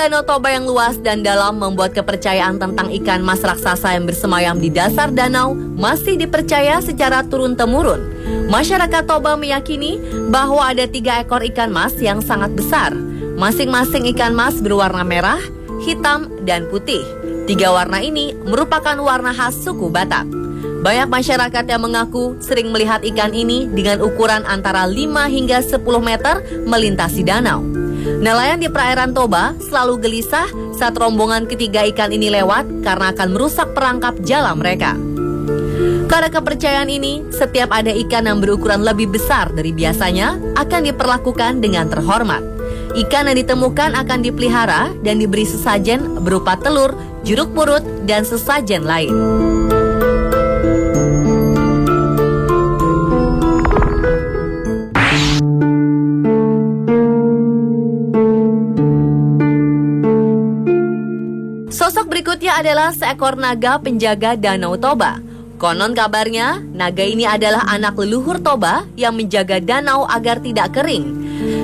Danau Toba yang luas dan dalam membuat kepercayaan tentang ikan mas raksasa yang bersemayam di dasar danau masih dipercaya secara turun-temurun. Masyarakat Toba meyakini bahwa ada 3 ekor ikan mas yang sangat besar. Masing-masing ikan mas berwarna merah, hitam, dan putih. 3 warna ini merupakan warna khas suku Batak. Banyak masyarakat yang mengaku sering melihat ikan ini dengan ukuran antara 5 hingga 10 meter melintasi danau. Nelayan di perairan Toba selalu gelisah saat rombongan ketiga ikan ini lewat karena akan merusak perangkap jala mereka. Karena kepercayaan ini, setiap ada ikan yang berukuran lebih besar dari biasanya akan diperlakukan dengan terhormat. Ikan yang ditemukan akan dipelihara dan diberi sesajen berupa telur, jeruk purut, dan sesajen lain. Sosok berikutnya adalah seekor naga penjaga Danau Toba. Konon kabarnya, naga ini adalah anak leluhur Toba yang menjaga danau agar tidak kering.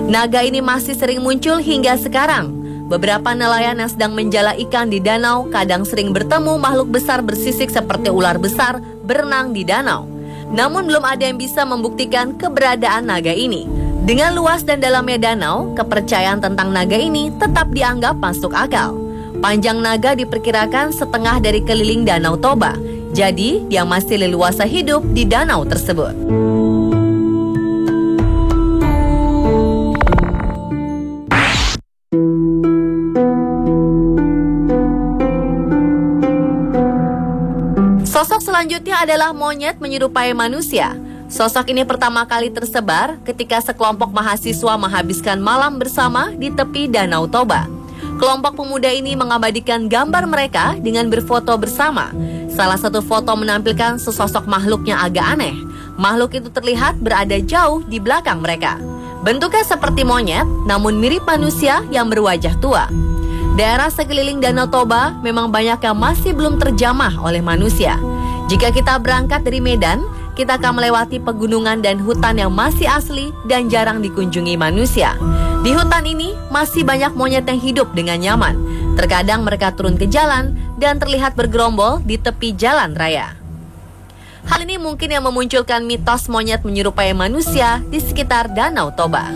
Naga ini masih sering muncul hingga sekarang. Beberapa nelayan yang sedang menjala ikan di danau kadang sering bertemu makhluk besar bersisik seperti ular besar berenang di danau. Namun belum ada yang bisa membuktikan keberadaan naga ini. Dengan luas dan dalamnya danau, kepercayaan tentang naga ini tetap dianggap masuk akal. Panjang naga diperkirakan setengah dari keliling Danau Toba. Jadi, dia masih leluasa hidup di danau tersebut. Sosok selanjutnya adalah monyet menyerupai manusia. Sosok ini pertama kali tersebar ketika sekelompok mahasiswa menghabiskan malam bersama di tepi Danau Toba. Kelompok pemuda ini mengabadikan gambar mereka dengan berfoto bersama. Salah satu foto menampilkan sesosok makhluk yang agak aneh. Makhluk itu terlihat berada jauh di belakang mereka. Bentuknya seperti monyet, namun mirip manusia yang berwajah tua. Daerah sekeliling Danau Toba memang banyak yang masih belum terjamah oleh manusia. Jika kita berangkat dari Medan, kita akan melewati pegunungan dan hutan yang masih asli dan jarang dikunjungi manusia. Di hutan ini masih banyak monyet yang hidup dengan nyaman. Terkadang mereka turun ke jalan dan terlihat bergerombol di tepi jalan raya. Hal ini mungkin yang memunculkan mitos monyet menyerupai manusia di sekitar Danau Toba.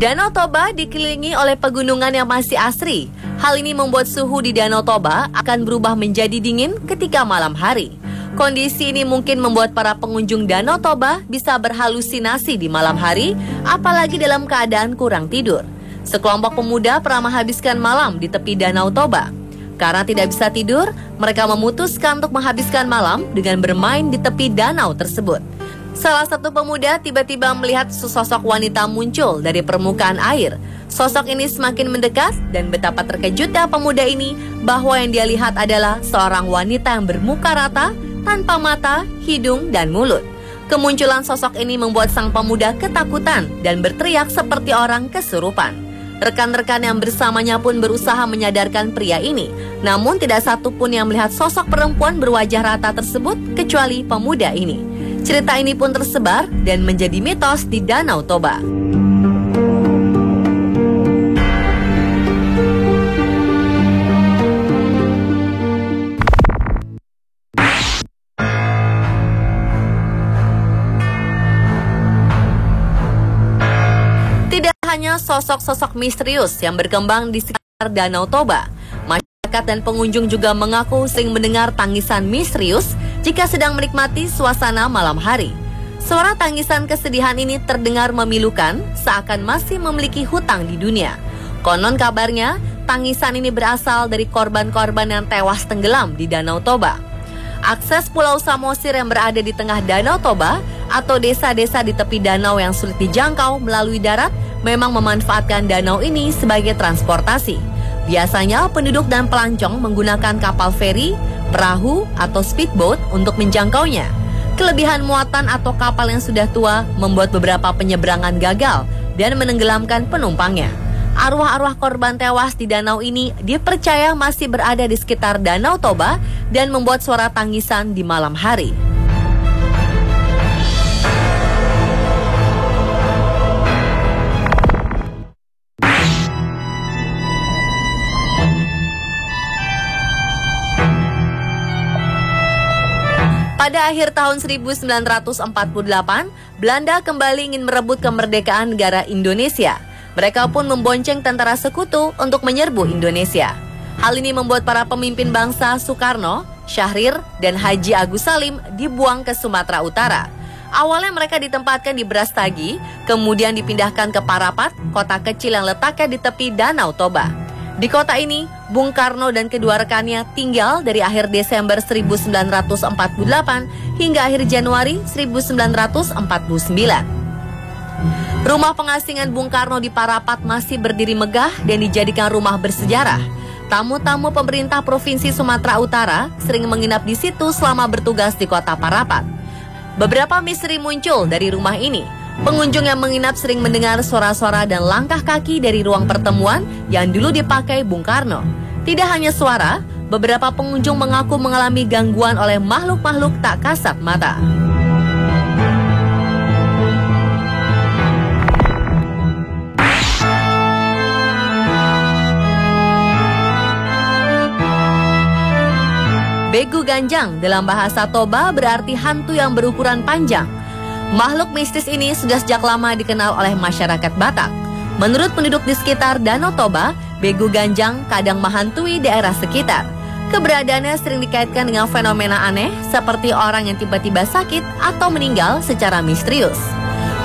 Danau Toba dikelilingi oleh pegunungan yang masih asri. Hal ini membuat suhu di Danau Toba akan berubah menjadi dingin ketika malam hari. Kondisi ini mungkin membuat para pengunjung Danau Toba bisa berhalusinasi di malam hari, apalagi dalam keadaan kurang tidur. Sekelompok pemuda pernah menghabiskan malam di tepi Danau Toba. Karena tidak bisa tidur, mereka memutuskan untuk menghabiskan malam dengan bermain di tepi danau tersebut. Salah satu pemuda tiba-tiba melihat sesosok wanita muncul dari permukaan air. Sosok ini semakin mendekat dan betapa terkejutnya pemuda ini bahwa yang dia lihat adalah seorang wanita yang bermuka rata, tanpa mata, hidung, dan mulut. Kemunculan sosok ini membuat sang pemuda ketakutan dan berteriak seperti orang kesurupan. Rekan-rekan yang bersamanya pun berusaha menyadarkan pria ini. Namun tidak satu pun yang melihat sosok perempuan berwajah rata tersebut kecuali pemuda ini. Cerita ini pun tersebar dan menjadi mitos di Danau Toba. Tidak hanya sosok-sosok misterius yang berkembang di sekitar Danau Toba, masyarakat dan pengunjung juga mengaku sering mendengar tangisan misterius jika sedang menikmati suasana malam hari. Suara tangisan kesedihan ini terdengar memilukan, seakan masih memiliki hutang di dunia. Konon kabarnya, tangisan ini berasal dari korban-korban yang tewas tenggelam di Danau Toba. Akses Pulau Samosir yang berada di tengah Danau Toba atau desa-desa di tepi danau yang sulit dijangkau melalui darat memang memanfaatkan danau ini sebagai transportasi. Biasanya penduduk dan pelancong menggunakan kapal feri, perahu, atau speedboat untuk menjangkaunya. Kelebihan muatan atau kapal yang sudah tua membuat beberapa penyeberangan gagal dan menenggelamkan penumpangnya. Arwah-arwah korban tewas di danau ini dipercaya masih berada di sekitar Danau Toba dan membuat suara tangisan di malam hari. Pada akhir tahun 1948, Belanda kembali ingin merebut kemerdekaan negara Indonesia. Mereka pun membonceng tentara sekutu untuk menyerbu Indonesia. Hal ini membuat para pemimpin bangsa Soekarno, Syahrir, dan Haji Agus Salim dibuang ke Sumatera Utara. Awalnya mereka ditempatkan di Brastagi, kemudian dipindahkan ke Parapat, kota kecil yang letaknya di tepi Danau Toba. Di kota ini, Bung Karno dan kedua rekannya tinggal dari akhir Desember 1948 hingga akhir Januari 1949. Rumah pengasingan Bung Karno di Parapat masih berdiri megah dan dijadikan rumah bersejarah. Tamu-tamu pemerintah Provinsi Sumatera Utara sering menginap di situ selama bertugas di kota Parapat. Beberapa misteri muncul dari rumah ini. Pengunjung yang menginap sering mendengar suara-suara dan langkah kaki dari ruang pertemuan yang dulu dipakai Bung Karno. Tidak hanya suara, beberapa pengunjung mengaku mengalami gangguan oleh makhluk-makhluk tak kasat mata. Begu Ganjang dalam bahasa Toba berarti hantu yang berukuran panjang. Makhluk mistis ini sudah sejak lama dikenal oleh masyarakat Batak. Menurut penduduk di sekitar Danau Toba, Begu Ganjang kadang menghantui daerah sekitar. Keberadaannya sering dikaitkan dengan fenomena aneh seperti orang yang tiba-tiba sakit atau meninggal secara misterius.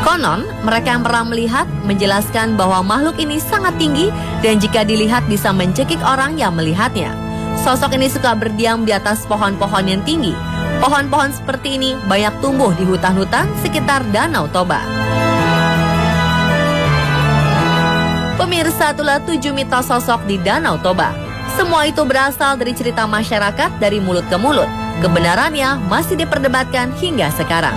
Konon, mereka yang pernah melihat menjelaskan bahwa makhluk ini sangat tinggi dan jika dilihat bisa mencekik orang yang melihatnya. Sosok ini suka berdiam di atas pohon-pohon yang tinggi. Pohon-pohon seperti ini banyak tumbuh di hutan-hutan sekitar Danau Toba. Pemirsa, itulah 7 mitos sosok di Danau Toba. Semua itu berasal dari cerita masyarakat dari mulut ke mulut. Kebenarannya masih diperdebatkan hingga sekarang.